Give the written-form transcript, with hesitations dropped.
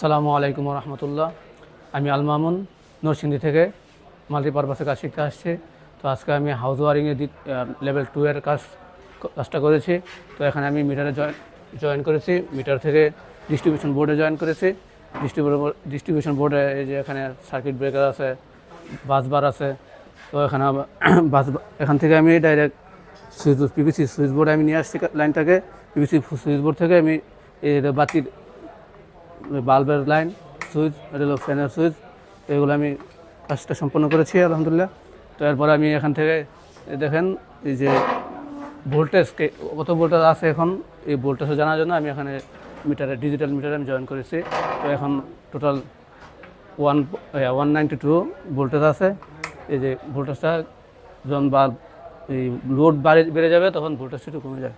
আসসালামু আলাইকুম রহমতুল্লাহ। আমি আল মামুন নরসিংদী থেকে মাল্টিপারপাসে কাজ শিখতে আসছি। তো আজকে আমি হাউস ওয়ারিংয়ে লেভেল 2 এর কাজটা করেছি। তো এখানে আমি মিটারে জয়েন করেছি, মিটার থেকে ডিস্ট্রিবিউশন বোর্ডে জয়েন করেছি। ডিস্ট্রিবিউশন বোর্ডে এই যে এখানে সার্কিট ব্রেকার আছে, বাস বার আছে। তো এখানে এখান থেকে আমি ডাইরেক্ট পিভিসি সুইচ বোর্ডে আমি নিয়ে আসছি লাইনটাকে। পিভিসি সুইচ বোর্ড থেকে আমি এই বাতির বাল্বের লাইন, সুইচ, এটা হলো ফ্যানের সুইচ, এগুলো আমি কাজটা সম্পন্ন করেছি আলহামদুলিল্লাহ। তো এরপর আমি এখান থেকে দেখেন এই যে ভোল্টেজ কত ভোল্টেজ আছে এখন, এই ভোল্টেজ জানার জন্য আমি এখানে ডিজিটাল মিটারে আমি জয়েন করেছি। তো এখন টোটাল 192 ভোল্টেজ আছে। এই যে ভোল্টেজটা যখন বাল্ব এই লোড বেড়ে যাবে তখন ভোল্টেজটা একটু কমে যায়।